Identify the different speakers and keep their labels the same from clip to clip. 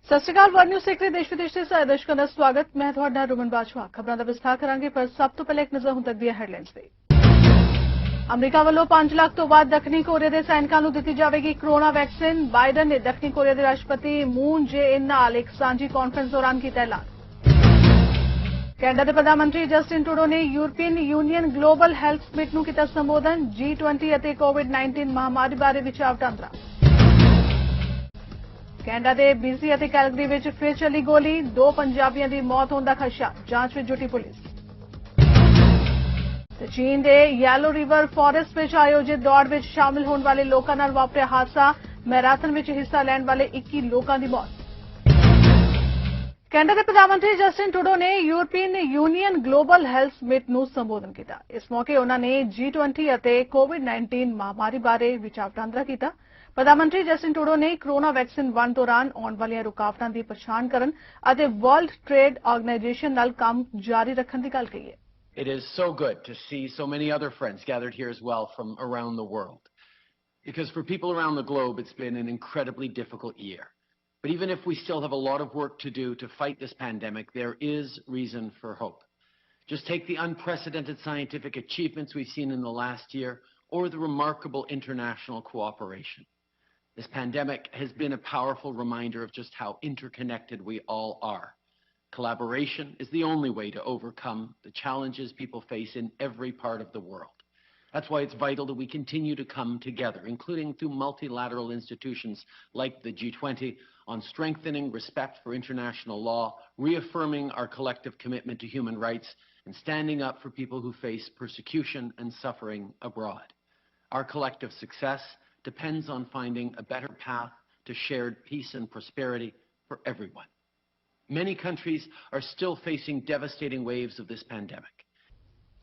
Speaker 1: ਸਤਿ ਸ਼੍ਰੀ ਅਕਾਲ word news ਸੇਕਰੇ ਦੇਸ਼ ਵਿਦੇਸ਼ ਦੇ ਸਾਰੇ ਦਰਸ਼ਕਾਂ ਦਾ ਸਵਾਗਤ। ਮੈਂ ਤੁਹਾਡਾ ਰੁਮਨ ਬਾਜਵਾ। ਖਬਰਾਂ ਦਾ ਵਿਸਥਾਰ ਕਰਾਂਗੇ, ਪਰ ਸਭ ਤੋਂ ਪਹਿਲਾਂ ਇੱਕ ਨਜ਼ਰ ਹੁਣ ਤੱਕ ਦੀਆਂ ਹੈਡਲਾਈਨਸ ਤੇ। ਅਮਰੀਕਾ ਵੱਲੋਂ 5 ਲੱਖ ਤੋਂ ਵੱਧ ਦੱਖਣੀ ਕੋਰੀਆ ਦੇ ਸੈਨਿਕਾਂ ਨੂੰ ਦਿੱਤੀ ਜਾਵੇਗੀ ਕਰੋਨਾ ਵੈਕਸੀਨ। ਬਾਈਡਨ ਨੇ ਦੱਖਣੀ ਕੋਰੀਆ ਦੇ ਰਾਸ਼ਟਰਪਤੀ ਮੂਨ ਜੇ-ਇਨ ਨਾਲ ਇੱਕ ਸਾਂਝੀ ਕਾਨਫਰੰਸ ਦੌਰਾਨ ਕੀਤਾ ਐਲਾਨ। ਕੈਨੇਡਾ ਦੇ ਪ੍ਰਧਾਨ ਮੰਤਰੀ ਜਸਟਿਨ ਟਰੂਡੋ ਨੇ European Union global health summit ਨੂੰ ਕੀਤਾ ਸੰਬੋਧਨ। G20 ਅਤੇ ਕੋਵਿਡ-19 ਮਹਾਮਾਰੀ ਬਾਰੇ ਵਿਚਾਰ ਵਟਾਂਦਰਾ। ਕੈਨੇਡਾ ਦੇ BC ਅਤੇ ਕੈਲਗਰੀ ਵਿੱਚ ਫਿਰ ਚੱਲੀ ਗੋਲੀ, 2 ਪੰਜਾਬੀਆਂ ਦੀ ਮੌਤ ਹੋਣ ਦਾ ਖਦਸ਼ਾ, ਜਾਂਚ ਵਿੱਚ ਜੁਟੀ ਪੁਲਿਸ। ਤੇ ਚੀਨ ਦੇ ਯੈਲੋ ਰਿਵਰ ਫੋਰੈਸਟ ਵਿੱਚ ਆਯੋਜਿਤ ਦੌੜ ਵਿੱਚ ਸ਼ਾਮਲ ਹੋਣ ਵਾਲੇ ਲੋਕਾਂ ਨਾਲ ਵਾਪਰਿਆ ਹਾਦਸਾ, ਮੈਰਾਥਨ ਵਿੱਚ ਹਿੱਸਾ ਲੈਣ ਵਾਲੇ 21 ਲੋਕਾਂ ਦੀ ਮੌਤ। ਕੈਨੇਡਾ ਦੇ ਪ੍ਰਧਾਨ ਮੰਤਰੀ ਜਸਟਿਨ ਟਰੂਡੋ ਨੇ European Union global health summit ਨੂੰ ਸੰਬੋਧਨ ਕੀਤਾ। ਇਸ ਮੌਕੇ ਉਹਨਾਂ ਨੇ G20 ਅਤੇ ਕੋਵਿਡ-19 ਮਹਾਮਾਰੀ ਬਾਰੇ ਵਿਚਾਰ ਵਟਾਂਦਰਾ ਕੀਤਾ। ਪ੍ਰਧਾਨ ਮੰਤਰੀ ਜਸਟਿਨ ਟਰੂਡੋ ਨੇ ਕਰੋਨਾ ਵੈਕਸੀਨ ਵੰਡ ਦੌਰਾਨ ਆਉਣ ਵਾਲੀਆਂ ਰੁਕਾਵਟਾਂ ਦੀ ਪਛਾਣ ਕਰਨ ਅਤੇ ਵਰਲਡ ਟ੍ਰੇਡ ਆਰਗੇਨਾਈਜੇਸ਼ਨ ਨਾਲ ਕੰਮ ਜਾਰੀ ਰੱਖਣ ਦੀ ਗੱਲ ਕਹੀ ਹੈ।
Speaker 2: It is so good to see so many other friends gathered here as well from around the world. Because for people around the globe, it's been an incredibly difficult year. But even if we still have a lot of work to do to fight this pandemic, there is reason for hope. Just take the unprecedented scientific achievements we've seen in the last year, or the remarkable international cooperation. This pandemic has been a powerful reminder of just how interconnected we all are. Collaboration is the only way to overcome the challenges people face in every part of the world. That's why it's vital that we continue to come together, including through multilateral institutions like the G20, on strengthening respect for international law, reaffirming our collective commitment to human rights, and standing up for people who face persecution and suffering abroad. Our collective success depends on finding a better path to shared peace and prosperity for everyone. Many countries are still facing devastating waves of this pandemic.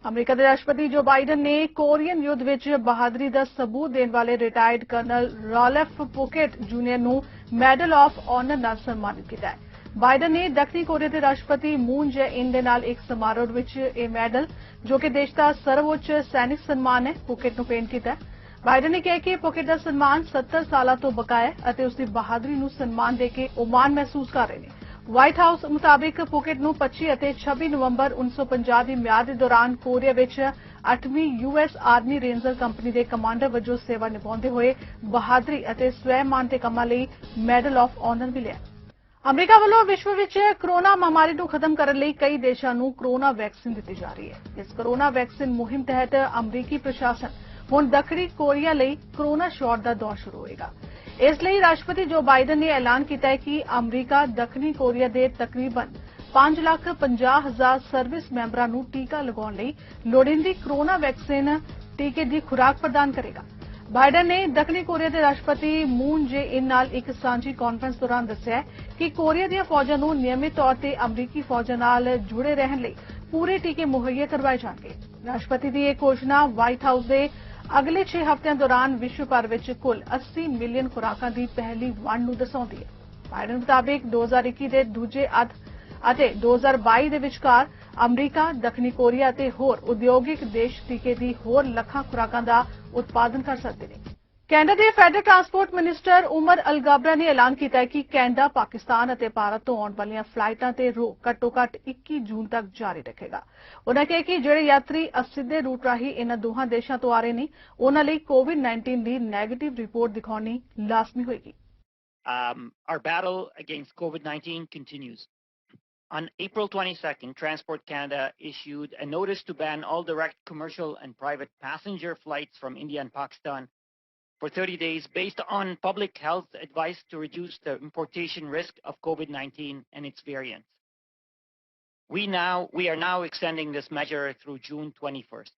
Speaker 1: America ਦੇ ਰਾਸ਼ਟਰਪਤੀ ਜੋ Biden ਨੇ Korean ਯੁੱਧ ਵਿੱਚ ਬਹਾਦਰੀ ਦਾ ਸਬੂਤ ਦੇਣ ਵਾਲੇ ਰਿਟਾਇਰਡ ਕਰਨਲ ਰਾਲਫ ਪੁਕੇਟ ਜੂਨੀਅਰ ਨੂੰ ਮੈਡਲ ਆਫ ਆਨਰ ਨਾਲ ਸਨਮਾਨਿਤ ਕੀਤਾ ਹੈ। ਬਾਈਡਨ ਨੇ ਦੱਖਣੀ ਕੋਰੀਆ ਦੇ ਰਾਸ਼ਟਰਪਤੀ ਮੂਨ ਜੇ-ਇਨ ਦੇ ਨਾਲ ਇੱਕ ਸਮਾਰੋਹ ਵਿੱਚ ਇਹ ਮੈਡਲ, ਜੋ ਕਿ ਦੇਸ਼ ਦਾ ਸਰਵਉੱਚ ਸੈਨਿਕ ਸਨਮਾਨ ਹੈ, ਪੁਕੇਟ ਨੂੰ ਭੇਂਟ ਕੀਤਾ ਹੈ। ਬਾਈਡਨ ਨੇ ਕਿਹਾ ਕਿ ਪੁਕੇਟ ਦਾ ਸਨਮਾਨ 70 ਸਾਲਾਂ ਤੋਂ ਬਕਾਇਆ ਹੈ ਅਤੇ ਉਸ ਦੀ ਬਹਾਦਰੀ ਨੂੰ ਸਨਮਾਨ ਦੇ ਕੇ ਉਹ ਮਾਣ ਮਹਿਸੂਸ ਕਰ ਰਹੇ ਨੇ। ਵਾਈਟ ਹਾਊਸ ਮੁਤਾਬਿਕ ਪੁਕੇਟ ਨੂੰ 25 ਅਤੇ 26 ਨਵੰਬਰ 1950 ਦੀ ਮਿਆਦ ਦੇ ਦੌਰਾਨ ਕੋਰੀਆ ਵਿੱਚ 8ਵੀਂ US ਆਰਮੀ ਰੇਂਜਰ ਕੰਪਨੀ ਦੇ ਕਮਾਂਡਰ ਵਜੋਂ ਸੇਵਾ ਨਿਭਾਉਂਦੇ ਹੋਏ ਬਹਾਦਰੀ ਅਤੇ ਸਵੈ-ਮਾਣ ਦੇ ਕੰਮਾਂ ਲਈ ਮੈਡਲ ਆਫ ਆਨਰ ਮਿਲਿਆ। ਅਮਰੀਕਾ ਵੱਲੋਂ ਵਿਸ਼ਵ ਵਿੱਚ ਕਰੋਨਾ ਮਹਾਮਾਰੀ ਨੂੰ ਖਤਮ ਕਰਨ ਲਈ ਕਈ ਦੇਸ਼ਾਂ ਨੂੰ ਕਰੋਨਾ ਵੈਕਸੀਨ ਦਿੱਤੀ ਜਾ ਰਹੀ ਹੈ। ਇਸ ਕਰੋਨਾ ਵੈਕਸੀਨ ਮੁਹਿੰਮ ਤਹਿਤ ਅਮਰੀਕੀ ਪ੍ਰਸ਼ਾਸਨ ਹੁਣ ਦੱਖਣੀ ਕੋਰੀਆ ਲਈ ਕਰੋਨਾ ਸ਼ਾਟ ਦਾ ਦੌਰ ਸ਼ੁਰੂ ਹੋਏਗਾ। ਇਸ ਲਈ ਰਾਸ਼ਟਰਪਤੀ ਜੋ ਬਾਈਡਨ ਨੇ ਐਲਾਨ ਕੀਤਾ ਹੈ ਕਿ ਅਮਰੀਕਾ ਦੱਖਣੀ ਕੋਰੀਆ ਦੇ ਤਕਰੀਬਨ 5,50,000 ਸਰਵਿਸ ਮੈਂਬਰਾਂ ਨੂੰ ਟੀਕਾ ਲਗਾਉਣ ਲਈ ਲੋੜੀਂਦੀ ਕਰੋਨਾ ਵੈਕਸੀਨ ਟੀਕੇ ਦੀ ਖੁਰਾਕ ਪ੍ਰਦਾਨ ਕਰੇਗਾ। ਬਾਈਡਨ ਨੇ ਦੱਖਣੀ ਕੋਰੀਆ ਦੇ ਰਾਸ਼ਟਰਪਤੀ ਮੂਨ ਜੇ-ਇਨ ਨਾਲ ਇੱਕ ਸਾਂਝੀ ਕਾਨਫਰੰਸ ਦੌਰਾਨ ਦੱਸਿਆ ਕਿ ਕੋਰੀਆ ਦੀਆਂ ਫੌਜਾਂ ਨੂੰ ਨਿਯਮਿਤ ਤੌਰ ਤੇ ਅਮਰੀਕੀ ਫੌਜਾਂ ਨਾਲ ਜੁੜੇ ਰਹਿਣ ਲਈ ਪੂਰੇ ਟੀਕੇ ਮੁਹੱਈਆ ਕਰਵਾਏ ਜਾਣਗੇ। ਰਾਸ਼ਟਰਪਤੀ ਦੀ ਇਹ ਘੋਸ਼ਣਾ ਵਾਈਟ ਹਾਊਸ ਦੇ ਅਗਲੇ 6 ਹਫ਼ਤਿਆਂ ਦੌਰਾਨ ਵਿਸ਼ਵ ਭਰ ਵਿੱਚ ਕੁੱਲ 80 ਮਿਲੀਅਨ ਖੁਰਾਕਾਂ ਦੀ ਪਹਿਲੀ ਵੰਡ ਨੂੰ ਦਰਸਾਉਂਦੀ ਹੈ। ਬਾਈਡਨ ਮੁਤਾਬਿਕ 2021 ਦੇ ਦੂਜੇ ਅੱਧ ਅਤੇ 2022 ਦੇ ਵਿਚਕਾਰ ਅਮਰੀਕਾ, ਦੱਖਣੀ ਕੋਰੀਆ ਅਤੇ ਹੋਰ ਉਦਯੋਗਿਕ ਦੇਸ਼ ਟੀਕੇ ਦੀ ਹੋਰ ਲੱਖਾਂ ਖੁਰਾਕਾਂ ਦਾ ਉਤਪਾਦਨ ਕਰ ਸਕਦੇ ਨੇ। ਕੈਨੇਡਾ ਦੇ ਫੈਡਰਲ ਟਰਾਂਸਪੋਰਟ ਮਿਨਿਸਟਰ ਉਮਰ ਅਲਗਾਬਰਾ ਨੇ ਐਲਾਨ ਕੀਤਾ ਹੈ ਕਿ ਕੈਨੇਡਾ, ਪਾਕਿਸਤਾਨ ਅਤੇ ਭਾਰਤ ਤੋਂ ਆਉਣ ਵਾਲੀਆਂ ਫਲਾਈਟਾਂ ਤੇ ਰੋਕ ਘੱਟੋ-ਘੱਟ 21 ਜੂਨ ਤੱਕ ਜਾਰੀ ਰੱਖੇਗਾ। ਉਨ੍ਹਾਂ ਕਿਹਾ ਕਿ ਜਿਹੜੇ ਯਾਤਰੀ ਅਸਿੱਧੇ ਰੂਟ ਰਾਹੀਂ ਇਨ੍ਹਾਂ ਦੋਹਾਂ ਦੇਸ਼ਾਂ ਤੋਂ ਆ ਰਹੇ ਨੇ, ਉਨ੍ਹਾਂ ਲਈ ਕੋਵਿਡ-19 ਦੀ ਨੈਗੇਟਿਵ ਰਿਪੋਰਟ ਦਿਖਾਉਣੀ ਲਾਜ਼ਮੀ ਹੋਏਗੀ।
Speaker 3: Our battle against COVID-19 continues. On April 22nd, Transport Canada issued a notice to ban all direct commercial and private passenger flights from India and Pakistan for 30 days based on public health advice to reduce the importation risk of COVID-19 and its variants. We are now extending this measure through June 21st.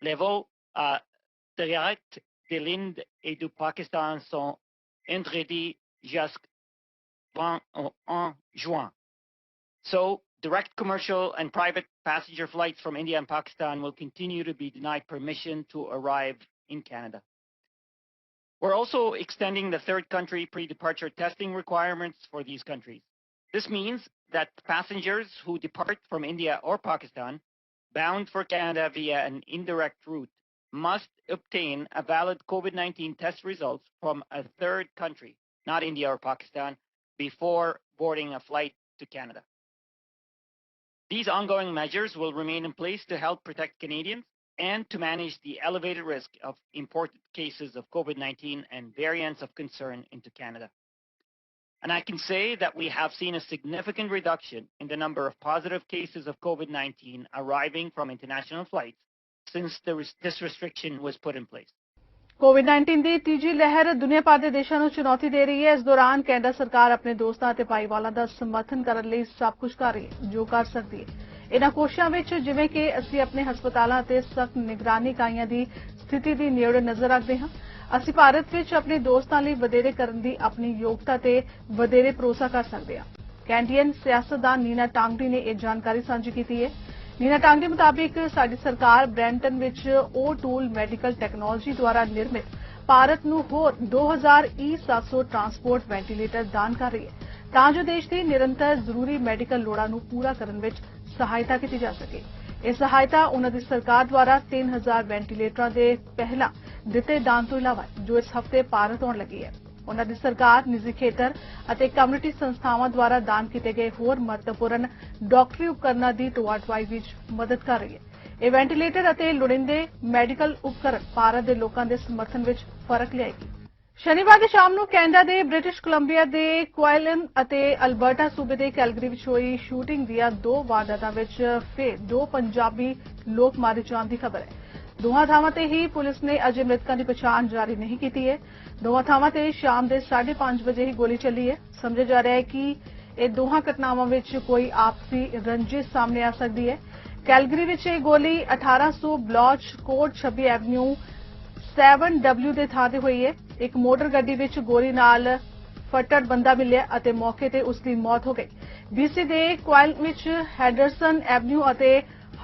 Speaker 3: Les vols directs de l'Inde et du Pakistan sont interdits jusqu'en juin. So, direct commercial and private passenger flights from India and Pakistan will continue to be denied permission to arrive in Canada. We're also extending the third country pre-departure testing requirements for these countries. This means that passengers who depart from India or Pakistan bound for Canada via an indirect route must obtain a valid COVID-19 test results from a third country, not India or Pakistan, before boarding a flight to Canada. These ongoing measures will remain in place to help protect Canadians and to manage the elevated risk of imported cases of COVID-19 and variants of concern into Canada. And I can say that we have seen a significant reduction in the number of positive cases of COVID-19 arriving from international flights since this restriction was put in place.
Speaker 1: कोविड-19 ਦੀ ਤੀਜੀ ਲਹਿਰ ਦੁਨੀਆ ਭਰ ਦੇ ਦੇਸ਼ਾਂ ਨੂੰ ਚੁਣੌਤੀ ਦੇ ਰਹੀ ਹੈ। ਇਸ ਦੌਰਾਨ ਕੈਨੇਡਾ ਸਰਕਾਰ ਆਪਣੇ ਦੋਸਤਾਂ ਅਤੇ ਭਾਈਵਾਲਾਂ ਦਾ ਸਮਰਥਨ ਕਰਨ ਲਈ ਸਭ ਕੁਝ ਕਰ ਰਹੀ ਹੈ ਜੋ ਕਰ ਸਕਦੀ ਹੈ। ਇਹਨਾਂ ਕੋਸ਼ਿਸ਼ਾਂ ਵਿੱਚ ਜਿਵੇਂ ਕਿ ਅਸੀਂ ਆਪਣੇ ਹਸਪਤਾਲਾਂ ਅਤੇ ਸਖਤ ਨਿਗਰਾਨੀ ਇਕਾਈਆਂ ਦੀ ਸਥਿਤੀ ਦੀ ਨੇੜੇ ਨਜ਼ਰ ਰੱਖਦੇ ਹਾਂ, ਅਸੀਂ ਭਾਰਤ ਵਿੱਚ ਆਪਣੇ ਦੋਸਤਾਂ ਲਈ ਵਧੇਰੇ ਕਰਨ ਦੀ ਆਪਣੀ ਯੋਗਤਾ ਤੇ ਵਧੇਰੇ ਭਰੋਸਾ ਕਰ ਸਕਦੇ ਹਾਂ। ਕੈਨੇਡੀਅਨ ਸਿਆਸਤਦਾਨ ਨੀਨਾ ਟਾਂਗਡੀ ਨੇ ਇਹ ਜਾਣਕਾਰੀ ਸਾਂਝੀ ਕੀਤੀ ਹੈ। ਨੀਨਾ ਟਾਂਗਡੀ ਮੁਤਾਬਿਕ ਸਾਡੀ ਸਰਕਾਰ ਬ੍ਰੈਂਟਨ ਵਿੱਚ ਟੂਲ ਮੈਡੀਕਲ ਟੈਕਨੋਲੋਜੀ ਦੁਆਰਾ ਨਿਰਮਿਤ ਭਾਰਤ ਨੂੰ ਹੋਰ 2000 E700 ਟਰਾਂਸਪੋਰਟ ਵੈਂਟੀਲੇਟਰ ਦਾਨ ਕਰ ਰਹੀ ਹੈ ਤਾਂ ਜੋ ਦੇਸ਼ ਦੀ ਨਿਰੰਤਰ ਜ਼ਰੂਰੀ ਮੈਡੀਕਲ ਲੋੜਾਂ ਨੂੰ ਪੂਰਾ ਕਰਨ ਵਿੱਚ ਸਹਾਇਤਾ ਕੀਤੀ ਜਾ ਸਕੇ। ਇਹ ਸਹਾਇਤਾ ਉਹਨਾਂ ਦੀ ਸਰਕਾਰ ਦੁਆਰਾ 3000 ਵੈਂਟੀਲੇਟਰਾਂ ਦੇ ਪਹਿਲਾਂ ਦਿੱਤੇ ਦਾਨ ਤੋਂ ਇਲਾਵਾ ਜੋ ਇਸ ਹਫ਼ਤੇ ਭਾਰਤ ਆਉਣ ਲੱਗੀ ਹੈ। ਉਹਨਾਂ ਦੀ ਸਰਕਾਰ ਨਿੱਜੀ ਖੇਤਰ ਅਤੇ ਕਮਿਊਨਿਟੀ ਸੰਸਥਾਵਾਂ ਦੁਆਰਾ ਦਾਨ ਕੀਤੇ ਗਏ ਹੋਰ ਮਹੱਤਵਪੂਰਨ ਡਾਕਟਰੀ ਉਪਕਰਨਾਂ ਦੀ ਢੋਆ-ਢੁਆਈ ਵਿੱਚ ਮਦਦ ਕਰ ਰਹੀ ਹੈ। ਇਹ ਵੈਂਟੀਲੇਟਰ ਅਤੇ ਲੋੜੀਂਦੇ ਮੈਡੀਕਲ ਉਪਕਰਨ ਭਾਰਤ ਦੇ ਲੋਕਾਂ ਦੇ ਸਮਰਥਨ ਵਿੱਚ ਫਰਕ ਲਿਆਏਗੀ। ਸ਼ਨੀਵਾਰ ਦੀ ਸ਼ਾਮ ਨੂੰ ਕੈਨੇਡਾ ਦੇ ਬ੍ਰਿਟਿਸ਼ ਕੋਲੰਬੀਆ ਦੇ ਕੁਇਲਨ ਅਤੇ ਅਲਬਰਟਾ ਸੂਬੇ ਦੇ ਕੈਲਗਰੀ ਵਿੱਚ ਹੋਈ ਸ਼ੂਟਿੰਗ ਦੀਆਂ 2 ਵਾਰਦਾਤਾਂ ਵਿੱਚ ਫਿਰ 2 ਪੰਜਾਬੀ ਲੋਕ ਮਾਰੇ ਜਾਣ ਦੀ ਖਬਰ ਹੈ। ਦੋਹਾਂ ਥਾਵਾਂ ਤੇ ਹੀ ਪੁਲਿਸ ਨੇ ਅਜੇ ਮ੍ਰਿਤਕਾਂ ਦੀ ਪਛਾਣ ਜਾਰੀ ਨਹੀਂ ਕੀਤੀ ਹੈ। ਦੋਹਾਂ ਥਾਵਾਂ ਤੇ ਸ਼ਾਮ ਦੇ 5:30 ਵਜੇ ਹੀ ਗੋਲੀ ਚੱਲੀ ਹੈ। ਸਮਝਿਆ ਜਾ ਰਿਹਾ ਹੈ ਕਿ ਇਹ ਦੋਹਾਂ ਘਟਨਾਵਾਂ ਵਿੱਚ ਕੋਈ ਆਪਸੀ ਰੰਜਿਸ਼ ਸਾਹਮਣੇ ਆ ਸਕਦੀ ਹੈ। ਕੈਲਗਰੀ ਵਿੱਚ ਇਹ ਗੋਲੀ 1800 ਬਲੌਚ ਕੋਰਟ 26 ਐਵਨਿਊ 7W ਦੇ ਥਾਂ ਤੇ ਹੋਈ ਹੈ। ਇੱਕ ਮੋਟਰ ਗੱਡੀ ਵਿੱਚ ਗੋਲੀ ਨਾਲ ਫੱਟੜ ਬੰਦਾ ਮਿਲਿਆ ਅਤੇ ਮੌਕੇ ਤੇ ਉਸ ਦੀ ਮੌਤ ਹੋ ਗਈ। BC ਦੇ ਕੁਇਲ ਵਿੱਚ ਹੈਂਡਰਸਨ ਐਵਨਿਊ ਅਤੇ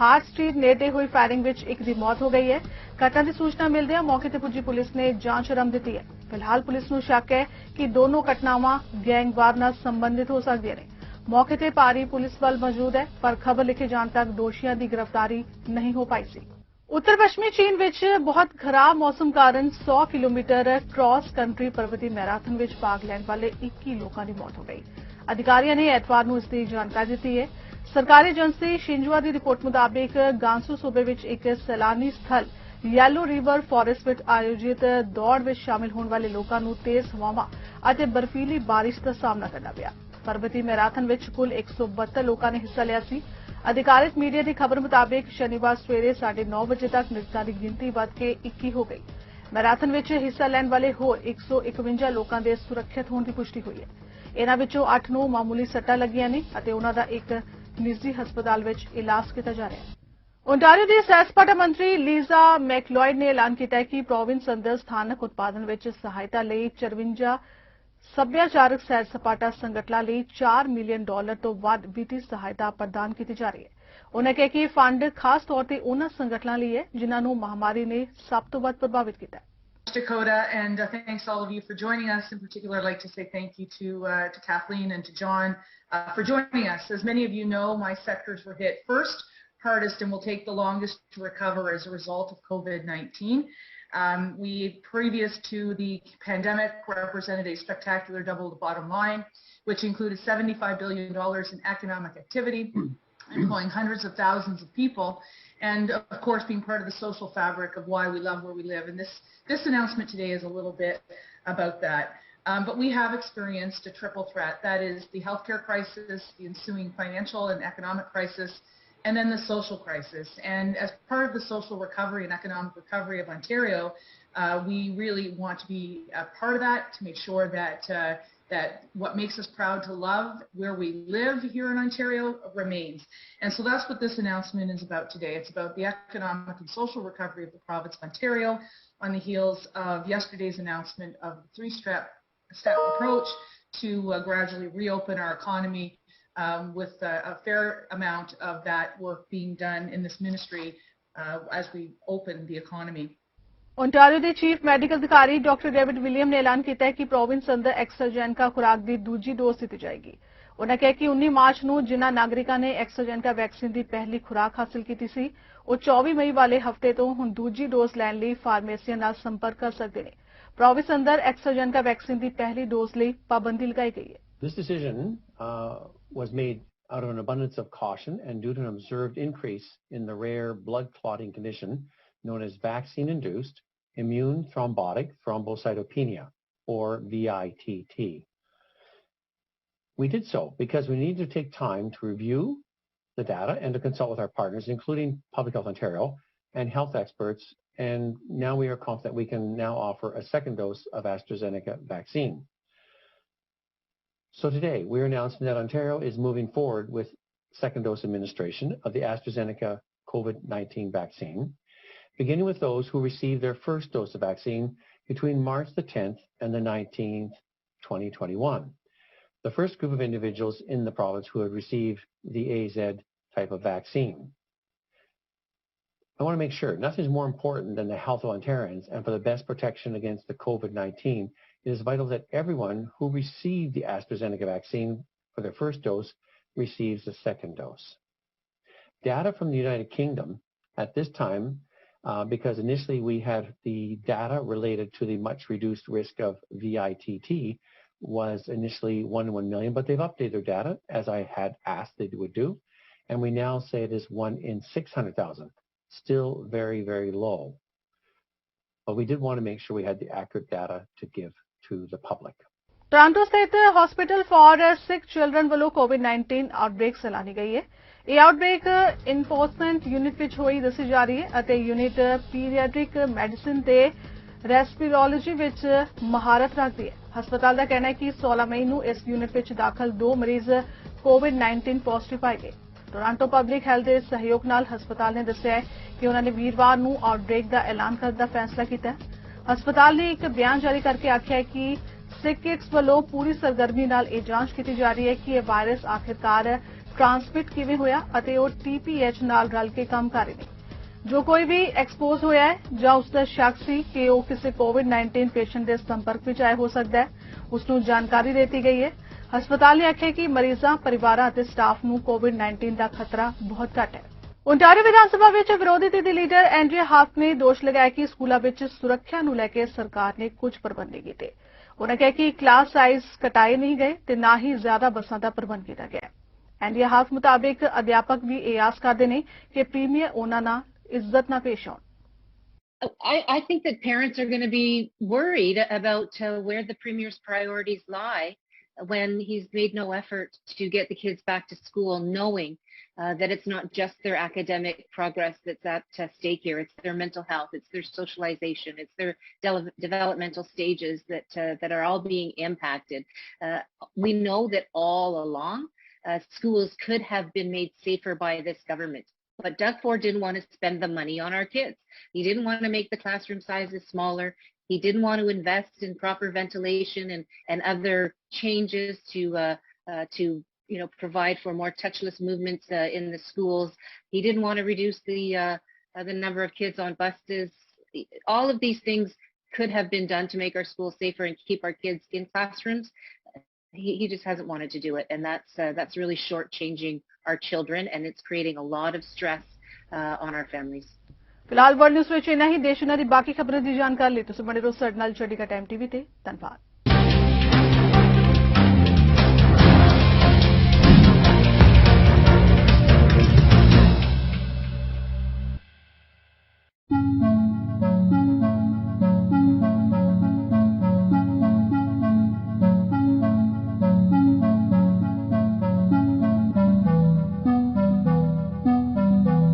Speaker 1: ਹਾਰਟ ਸਟਰੀਟ ਨੇੜੇ ਹੋਈ ਫਾਇਰਿੰਗ ਵਿੱਚ ਇੱਕ ਦੀ ਮੌਤ ਹੋ ਗਈ ਹੈ। ਘਟਨਾ ਦੀ ਸੂਚਨਾ ਮਿਲਦਿਆਂ ਮੌਕੇ ਤੇ ਪੁੱਜੀ ਪੁਲਿਸ ਨੇ ਜਾਂਚ ਆਰੰਭ ਦਿੱਤੀ ਹੈ। ਫਿਲਹਾਲ ਪੁਲਿਸ ਨੂੰ ਸ਼ੱਕ ਹੈ ਕਿ ਦੋਨੋਂ ਘਟਨਾਵਾਂ ਗੈਂਗਵਾਰ ਨਾਲ ਸੰਬੰਧਿਤ ਹੋ ਸਕਦੀਆਂ ਨੇ। ਮੌਕੇ ਤੇ ਭਾਰੀ ਪੁਲਿਸ ਬਲ ਮੌਜੂਦ ਹੈ ਪਰ ਖਬਰ ਲਿਖੇ ਜਾਣ ਤੱਕ ਦੋਸ਼ੀਆਂ ਦੀ ਗ੍ਰਿਫਤਾਰੀ ਨਹੀਂ ਹੋ ਪਾਈ ਸੀ। ਉੱਤਰ ਪੱਛਮੀ ਚੀਨ ਵਿੱਚ ਬਹੁਤ ਖਰਾਬ ਮੌਸਮ ਕਾਰਨ 100 ਕਿਲੋਮੀਟਰ ਕ੍ਰਾਸ ਕੰਟਰੀ ਪਰਬਤੀ ਮੈਰਾਥਨ ਵਿੱਚ ਭਾਗ ਲੈਣ ਵਾਲੇ 21 ਲੋਕਾਂ ਦੀ ਮੌਤ ਹੋ ਗਈ। ਅਧਿਕਾਰੀਆਂ ਨੇ ਐਤਵਾਰ ਨੂੰ ਇਸ ਦੀ ਜਾਣਕਾਰੀ ਦਿੱਤੀ ਹੈ। ਸਰਕਾਰੀ ਏਜੰਸੀ ਸ਼ਿੰਜੂਆ ਦੀ ਰਿਪੋਰਟ ਮੁਤਾਬਿਕ ਗਾਂਸੂ ਸੂਬੇ ਵਿੱਚ ਇੱਕ ਸੈਲਾਨੀ ਸਥਲ ਯੈਲੋ ਰਿਵਰ ਫੋਰੈਸਟ ਵਿੱਚ ਆਯੋਜਿਤ ਦੌੜ ਵਿੱਚ ਸ਼ਾਮਿਲ ਹੋਣ ਵਾਲੇ ਲੋਕਾਂ ਨੂੰ ਤੇਜ਼ ਹਵਾਵਾਂ ਅਤੇ ਬਰਫੀਲੀ ਬਾਰਿਸ਼ ਦਾ ਸਾਹਮਣਾ ਕਰਨਾ ਪਿਆ। ਪਰਬਤੀ ਮੈਰਾਥਨ ਵਿੱਚ ਕੁੱਲ 172 ਲੋਕਾਂ ਨੇ ਹਿੱਸਾ ਲਿਆ ਸੀ। ਅਧਿਕਾਰਿਤ ਮੀਡੀਆ ਦੀ ਖਬਰ ਮੁਤਾਬਿਕ ਸ਼ਨੀਵਾਰ ਸਵੇਰੇ 9:30 ਵਜੇ ਤੱਕ ਮ੍ਰਿਤਕਾਂ ਦੀ ਗਿਣਤੀ ਵਧ ਕੇ 21 ਹੋ ਗਈ। ਮੈਰਾਥਨ ਵਿੱਚ ਹਿੱਸਾ ਲੈਣ ਵਾਲੇ ਹੋਰ 151 ਲੋਕਾਂ ਦੇ ਸੁਰੱਖਿਅਤ ਹੋਣ ਦੀ ਪੁਸ਼ਟੀ ਹੋਈ ਹੈ। ਇਹਨਾਂ ਵਿੱਚੋਂ 8 ਨੂੰ ਮਾਮੂਲੀ ਸੱਟਾਂ ਲੱਗੀਆਂ ਨੇ ਅਤੇ ਉਹਨਾਂ ਦਾ ਇੱਕ ਨਿੱਜੀ ਹਸਪਤਾਲ ਵਿੱਚ ਇਲਾਜ ਕੀਤਾ ਜਾ ਰਿਹਾ ਹੈ। ਓਨਟਾਰੀਓ ਦੀ ਸੈਰ ਸਪਾਟਾ ਮੰਤਰੀ ਲੀਜ਼ਾ ਮੈਕਲੋਇਡ ਨੇ ਐਲਾਨ ਕੀਤਾ ਹੈ ਕਿ ਪ੍ਰੋਵਿੰਸ ਅੰਦਰ ਸਥਾਨਕ ਉਤਪਾਦਨ ਵਿੱਚ ਸਹਾਇਤਾ ਲਈ 54 ਸੱਭਿਆਚਾਰਕ ਸੈਰ ਸਪਾਟਾ ਸੰਗਠਨਾਂ ਲਈ $4 ਮਿਲੀਅਨ ਤੋਂ ਵੱਧ ਵਿੱਤੀ ਸਹਾਇਤਾ ਪ੍ਰਦਾਨ ਕੀਤੀ ਜਾ ਰਹੀ ਹੈ। ਉਨ੍ਹਾਂ ਕਿਹਾ ਕਿ ਇਹ ਫੰਡ ਖਾਸ ਤੌਰ ਤੇ ਉਹਨਾਂ ਸੰਗਠਨਾਂ ਲਈ ਹੈ ਜਿਨ੍ਹਾਂ ਨੂੰ ਮਹਾਮਾਰੀ ਨੇ ਸਭ ਤੋਂ ਵੱਧ ਪ੍ਰਭਾਵਿਤ ਕੀਤਾ ਹੈ।
Speaker 4: Dakota, and thanks all of you for joining us. In particular, I'd like to say thank you to Kathleen and to John for joining us. As many of you know, my sectors were hit first, hardest, and will take the longest to recover as a result of COVID-19. We, previous to the pandemic, represented a spectacular double the bottom line, which included $75 billion in economic activity, employing hundreds of thousands of people, and of course being part of the social fabric of why we love where we live. And this announcement today is a little bit about that. But we have experienced a triple threat. That is the healthcare crisis, the ensuing financial and economic crisis, and then the social crisis. And as part of the social recovery and economic recovery of Ontario, we really want to be a part of that to make sure that that what makes us proud to love where we live here in Ontario remains. And so that's what this announcement is about today. It's about the economic and social recovery of the province of Ontario on the heels of yesterday's announcement of the three-step approach to gradually reopen our economy, with a fair amount of that work being done in this ministry as we open the economy.
Speaker 1: Ontario ਦੇ chief medical ਅਧਿਕਾਰੀ doctor David William ਨੇ ਐਲਾਨ ਕੀਤਾ ਹੈ ਕਿ province ਅੰਦਰ ਐਕਸਟਰਾਜੈਨਕਾ ਖੁਰਾਕ ਦੀ ਦੂਜੀ ਡੋਜ਼ ਦਿੱਤੀ ਜਾਏਗੀ। ਉਨ੍ਹਾਂ ਕਿਹਾ ਕਿ 19 ਮਾਰਚ ਨੂੰ ਜਿਨ੍ਹਾਂ ਨਾਗਰਿਕਾਂ ਨੇ ਐਕਸਟਰਾਜੈਨਕਾ ਵੈਕਸੀਨ ਦੀ ਪਹਿਲੀ ਖੁਰਾਕ ਹਾਸਲ ਕੀਤੀ ਸੀ ਉਹ 24 ਮਈ ਵਾਲੇ ਹਫ਼ਤੇ ਤੋਂ ਹੁਣ ਦੂਜੀ ਡੋਜ਼ ਲੈਣ ਲਈ ਫਾਰਮੇਸੀਆਂ ਨਾਲ ਸੰਪਰਕ ਕਰ ਸਕਦੇ ਨੇ। ਪ੍ਰੋਵਿੰਸ ਅੰਦਰ ਐਕਸਟਰਾਜੈਨਕਾ ਵੈਕਸੀਨ ਦੀ ਪਹਿਲੀ ਡੋਜ਼ ਲਈ ਪਾਬੰਦੀ ਲਗਾਈ ਗਈ ਹੈ।
Speaker 5: This decision was made out of an abundance of caution and due to an observed increase in the rare blood clotting condition known as vaccine-induced immune thrombotic thrombocytopenia, or VITT. We did so because we needed to take time to review the data and to consult with our partners, including Public Health Ontario and health experts, and now we are confident we can now offer a second dose of AstraZeneca vaccine. So today, we're announcing that Ontario is moving forward with second dose administration of the AstraZeneca COVID-19 vaccine, beginning with those who received their first dose of vaccine between March the 10th and the 19th, 2021. The first group of individuals in the province who had received the AZ type of vaccine. I want to make sure nothing is more important than the health of Ontarians, and for the best protection against the COVID-19, it is vital that everyone who received the AstraZeneca vaccine for their first dose receives the second dose. Data from the United Kingdom at this time, because initially we had the data related to the much reduced risk of VITT, was initially 1 in 1 million, but they've updated their data as I had asked they would do, and we now say it is 1 in 600,000. Still very, very low. But we did want to make sure we had the accurate data to give to the public.
Speaker 1: Toronto ਸਥਿਤ hospital for sick children ਵੱਲੋਂ ਕੋਵਿਡ-19 outbreak ਐਲਾਨੀ ਗਈ ਹੈ। ਇਹ outbreak enforcement unit ਵਿੱਚ ਹੋਈ ਦੱਸੀ ਜਾ ਰਹੀ ਹੈ ਅਤੇ ਯੂਨਿਟ ਪੀਡੀਆਟ੍ਰਿਕ ਮੈਡੀਸਿਨ ਤੇ ਰੈਸਪੀਰੋਲੋਜੀ ਵਿੱਚ ਮਹਾਰਤ ਰੱਖਦੀ ਹੈ। ਹਸਪਤਾਲ ਦਾ ਕਹਿਣਾ ਹੈ ਕਿ 16 ਮਈ ਨੂੰ ਇਸ ਯੂਨਿਟ ਵਿੱਚ ਦਾਖਲ 2 ਮਰੀਜ਼ ਕੋਵਿਡ-19 ਪੋਜ਼ਿਟਿਵ ਪਾਏ ਗਏ। ਟੋਰਾਂਟੋ ਪਬਲਿਕ ਹੈਲਥ ਦੇ ਸਹਿਯੋਗ ਨਾਲ ਹਸਪਤਾਲ ਨੇ ਦੱਸਿਆ ਹੈ ਕਿ ਉਹਨਾਂ ਨੇ ਵੀਰਵਾਰ ਨੂੰ ਆਊਟਬ੍ਰੇਕ ਦਾ ਐਲਾਨ ਕਰਨ ਦਾ ਫੈਸਲਾ ਕੀਤਾ ਹੈ। ਹਸਪਤਾਲ ਨੇ ਇੱਕ ਬਿਆਨ ਜਾਰੀ ਕਰਕੇ ਆਖਿਆ ਹੈ ਕਿ ਸਿਕਿਟਸ ਵੱਲੋਂ ਪੂਰੀ ਸਰਗਰਮੀ ਨਾਲ ਇਹ ਜਾਂਚ ਕੀਤੀ ਜਾ ਰਹੀ ਹੈ ਕਿ ਇਹ ਵਾਇਰਸ ਆਖਿਰਕਾਰ ਟ੍ਰਾਂਸਮਿਟ ਕਿਵੇਂ ਹੋਇਆ ਅਤੇ ਉਹ TPH ਨਾਲ ਰਲ ਕੇ ਕੰਮ ਕਰ ਰਹੇ ਨੇ। ਜੋ ਕੋਈ ਵੀ ਐਕਸਪੋਜ਼ ਹੋਇਆ ਹੈ ਜਾਂ ਉਸ ਦਾ ਸ਼ੱਕ ਸੀ ਕਿ ਉਹ ਕਿਸੇ ਕੋਵਿਡ-19 ਪੇਸ਼ੈਂਟ ਦੇ ਸੰਪਰਕ ਵਿੱਚ ਆਇਆ ਹੋ ਸਕਦਾ ਹੈ, ਉਸ ਨੂੰ ਜਾਣਕਾਰੀ ਦਿੱਤੀ ਗਈ ਹੈ। ਹਸਪਤਾਲ ਨੇ ਆਖਿਆ ਕਿ ਮਰੀਜ਼ਾਂ, ਪਰਿਵਾਰਾਂ ਅਤੇ ਸਟਾਫ ਨੂੰ ਕੋਵਿਡ-19 ਦਾ ਖਤਰਾ ਬਹੁਤ ਘੱਟ ਹੈ। ਓਨਟਾਰੀਓ ਵਿਧਾਨ ਸਭਾ ਵਿੱਚ ਵਿਰੋਧੀ ਧਿਰ ਦੇ ਲੀਡਰ ਐਂਡਰਿਆ ਹਾਫ ਨੇ ਦੋਸ਼ ਲਗਾਇਆ ਕਿ ਸਕੂਲਾਂ ਵਿੱਚ ਸੁਰੱਖਿਆ ਨੂੰ ਲੈ ਕੇ ਸਰਕਾਰ ਨੇ ਕੁਝ ਪ੍ਰਬੰਧ ਨਹੀਂ ਕੀਤੇ। ਉਨ੍ਹਾਂ ਕਿਹਾ ਕਿ ਕਲਾਸ ਸਾਈਜ਼ ਘਟਾਏ ਨਹੀਂ ਗਏ ਤੇ ਨਾ ਹੀ ਜ਼ਿਆਦਾ ਬੱਸਾਂ ਦਾ ਪ੍ਰਬੰਧ ਕੀਤਾ ਗਿਆ। ਐਂਡਰਿਆ ਹਾਫ ਮੁਤਾਬਿਕ ਅਧਿਆਪਕ ਵੀ ਇਹ ਆਸ ਕਰਦੇ ਨੇ ਕਿ ਪ੍ਰੀਮੀਅਰ ਉਹਨਾਂ ਨਾਲ ਇੱਜ਼ਤ ਨਾਲ ਪੇਸ਼ ਆਉਣ।
Speaker 6: I think that parents are going to be worried about where the Premier's priorities lie when he's made no effort to get the kids back to school, knowing that it's not just their academic progress that's at stake here. It's their mental health, it's their socialization, it's their developmental stages that are all being impacted. We know that all along, schools could have been made safer by this government. But Doug Ford didn't want to spend the money on our kids. He didn't want to make the classroom sizes smaller. He didn't want to invest in proper ventilation and other changes to provide for more touchless movements in the schools. He didn't want to reduce the number of kids on buses. All of these things could have been done to make our schools safer and keep our kids in classrooms. He just hasn't wanted to do it, and that's really shortchanging our children, and it's creating a lot of stress on our families.
Speaker 1: ਫਿਲਹਾਲ world news ਵਿੱਚ ਇੰਨਾ ਹੀ। ਦੇਸ਼ ਦੁਨੀਆ ਦੀ ਬਾਕੀ ਖਬਰਾਂ ਦੀ ਜਾਣਕਾਰੀ ਲਈ ਤੁਸੀਂ ਬਣੇ ਰਹੋ ਸਾਡੇ ਨਾਲ ਚੰਡੀਗੜ੍ਹ ਟਾਈਮ TV ਤੇ। ਧੰਨਵਾਦ।